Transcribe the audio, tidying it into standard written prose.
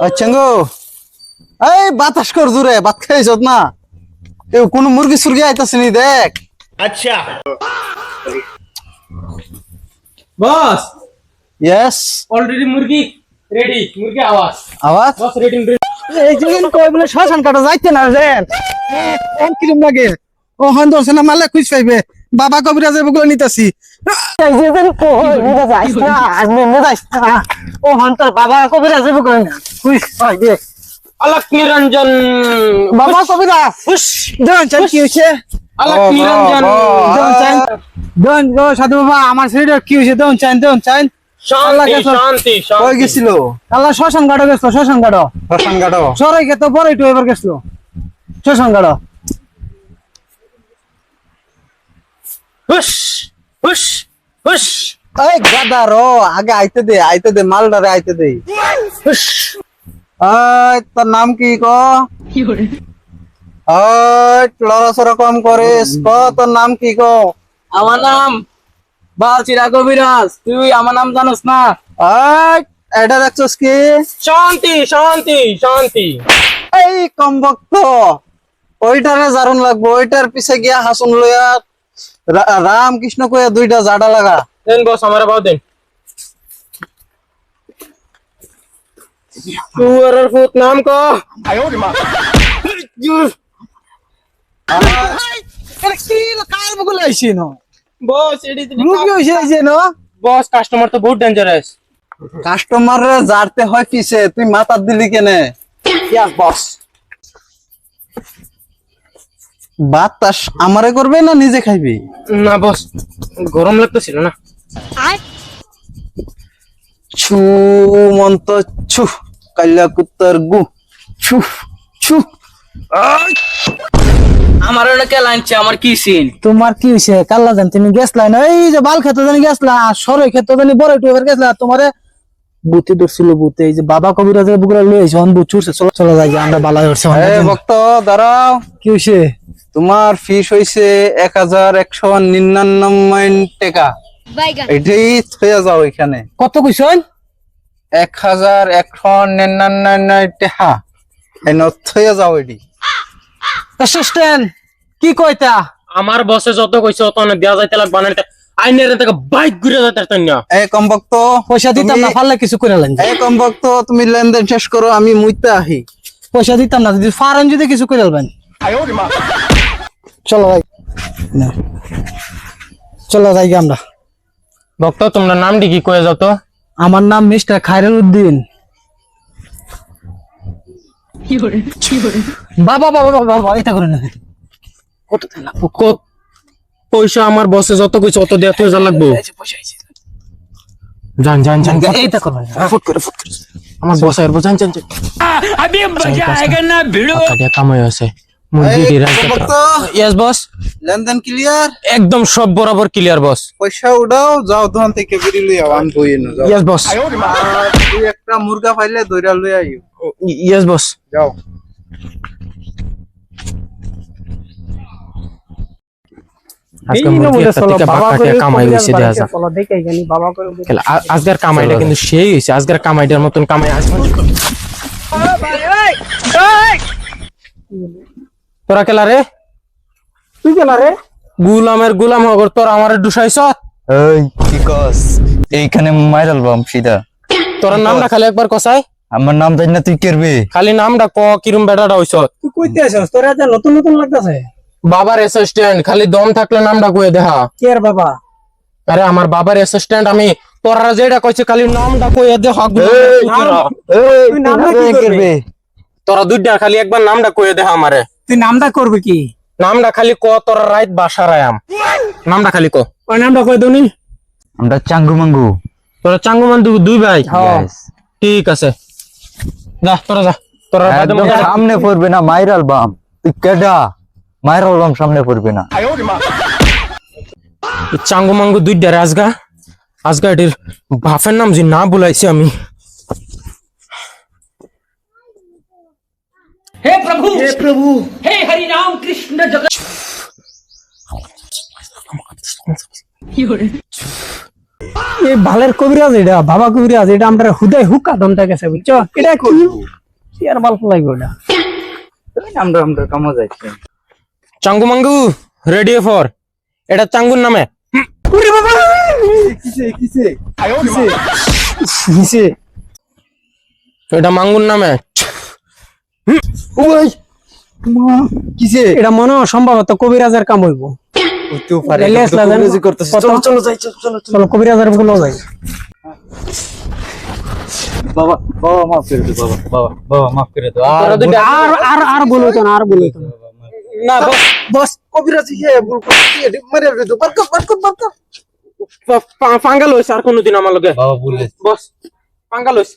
আচ্ছা গো, এই বাতাস কর জোরে, ভাত খাইছ না? কেউ কোন মুরগি সুরগি আইতাছে নি দেখ। अच्छा। बॉस ইয়েস, ऑलरेडी मुर्गी रेडी मुर्गी आवाज আওয়াজ बॉस रेडी এই যে কই বলে শ্মশান কাটা যাইতে না রে। কোন কিরম লাগে? ও হন দর্শন না মারলে খুঁজ পাইবে। বাবা কবিরাজের বগুলো নিতাছি। এই যে কই বলে যাইছ না, আজ মেনে যাইছ না। ও হন তোর বাবা কবিরাজের বগুলো না খুঁজ পাইবে। अलग निरंजन বাবা কবিরাজ खुश দেন চাই কি হইছে? अलग निरंजन দেন চাই দেন গো সাধু বাবা, আমার শরীরে কি হইছে? দেন চাই शांति शांति কই शांति গেছিল? আল্লাহ শ্মশান কাটা গেছিল, শ্মশান কাটা সরাই গে তো বড় একটু এবার গেছিল শ্মশান কাটা। खुश खुश खुश এই গাদা রো, আগে আইতে দে মালডারে আইতে দে। खुश এই তোর নাম কি ক? এই লড়াচড়া কম করিস, ক তোর নাম কি ক? আমার নাম বালচিরা কবিরাজ তুই আমার নাম জানোস না এই এটা দেখছস কি? শান্তি শান্তি শান্তি এই কমবক্ত, ওইটারে জারুন লাগবো, ওইটার পিছে গিয়া হাসুন লইয়া রাম কৃষ্ণ কইয়া দুইটা জাডা লাগা। দেন বস আমার বাবা দেন সুয়ারের ফুট নাম কো কার বগুলো আইছি ন? বস এডি রুগী হইছে এই যে ন? বস কাস্টমার তো বহুত ডেঞ্জারাস কাস্টমার রে জারতে হয় পিছে, তুই মাথার দিলি কেনে? ইয়াস বস বাতাস আমারে করবে না নিজে খাইবি? না বস গরম লাগতেছিল না ছু মন্ত ছু কাল্লা কুত্তার গু ছু ছু। আমার অনেকে লাইনছে আমার কি সিন তোমার কি হইছে? কাল্লা জান তুমি গেছলা না, এই যে বাল খেতে জানি গেছলা, সরই খেতে জানি বড় একটু এবার গেছলা, তোমারে বুতে ধরছিল বুতে। এই যে বাবা কবিরাজের বুকরা লই আইছে, অন বুট ছুটছে, চলো চলো যাই আমরা বালা হইছে। এই ভক্ত দাঁড়াও, কি হইছে? তোমার ফিস হইছে 1199 টাকা, এটাই থইয়া যাও এখানে। কত কইছেন? 1199 টাকা এনে থইয়া যাও এডি। অ্যাসিস্ট্যান্ট কি কইতা? আমার বসে যত কইছে অত না দেয়া যাইতে লাগ বানাইতে আইনের থেকে বাইক ঘুরে যাইতে না এই কমবক্ত, পয়সা দিতাম না, পারলে কিছু করে লেন। এই কমবক্ত, তুমি লেনদেন শেষ করো, আমি মুইতে আহি। পয়সা দিতাম না, যদি ফারেন যদি কিছু করে লবেন। চলো ভাই না, চলো যাই আমরা। ভক্ত তোমরা নামটি কি কয়ে যাও তো? আমার নাম মিস্টার খায়রুল উদ্দিন। বাবা বাবা বাবা বাবা, এটা করে না, কত না পয়সা আমার বসে যত কইছে অত দেয়া তো যা লাগবো। পয়সা আইছে, জান জান জান এইটা করো ফুট করে আমার বসে আর জান জান अभी मजा आएगा ना भिड़ो টাকা কামাই আছে মুরগি দিরা यस বস লেনদেন ক্লিয়ার, একদম সব বরাবর ক্লিয়ার বস পয়সা উঠাও, যাও দোকান থেকে বেরি লই আও, আমি বইয়ে না যাও। यस বস তুই একটা মুরগা পাইলে দইরা লই আইও, यस বস যাও। আজকে মুরগি একটা থেকে বাকা টাকা কামাই হইছে দেয়া যা আজকের কামাইটা কিন্তু সেই হইছে, আজকের কামাইটার মতন কামাই আজ তোরা কেলা রে? তুই কেন রে? গুলামের গুলাম হগর তোর আমার ডুসাইছ। এই কি কস? এইখানে মাইরাল বাম সিধা। তোর নামটা খালি একবার কসাই, আমার নাম জানি না, তুই কেরবে? খালি নামটা ক কিরম বেটাটা হইছ। তুই কইতে আছস? তোরা যা নতুন নতুন লাগতাছে। বাবার অ্যাসিস্ট্যান্ট, খালি দম থাকলে নামটা কয়ে দেখা। কে আর বাবা? আরে আমার বাবার অ্যাসিস্ট্যান্ট আমি, তোরা যেটা কইছে খালি নামটা কয়ে দেখা। তুই নামটা কি করবে? তোরা দুইটা খালি একবার নামটা কয়ে দেখা আমারে। তুই নামটা করবে কি? নামটা খালি ক, তোরা রাইত বাসার আয়াম। নামটা খালি ক। ওই নামটা কই দউনি? আমরা চাঙ্গু মাঙ্গু। তোরা চাঙ্গুমান দুই ভাই? Yes. ঠিক আছে, যা তোরা যা। তোরা একদম সামনে পড়বে না মাইরাল বাম। তুই কেডা? মাইরাল বাম সামনে পড়বে না। চাঙ্গু মাঙ্গু দুইটা রাজগা আজগা এটির বাপের নাম যে না বলাইছি আমি। हे प्रभु हे हरि राम कृष्ण जगत এই ভালের কবিরাজ এটা বাবা কবিরাজ এটা আমরা হুদাই হুকা দমটা গেছে বুঝছো এটা কি আর ভালো লাগবে ওটা আমরা কামো যাইছে চাঙ্গু মাঙ্গু রেডি ফর এটা চাঙ্গুর নামে ওরে বাবা কিসে এটা মাঙ্গুর নামে ওই কিসে এটা মনে হয় সম্ভবত কবিরাজের কাম হইব হইতেও পারে রেলেস লাগান করতেছে কত? চলো চলো যাই চলো চলো কবিরাজের গুলো যাই বাবা বাবা মাফ করে দে বাবা বাবা বাবা মাফ করে দে তোরা দুইটা আর আর আর বলো তো না আর বলো তো না। না বস বস কবিরাজ হে ভুল করতে মারে দে বারকা পাঙ্গাল হইছে আর কোনদিন আমার লগে বাবা বলে বস পাঙ্গাল হইছে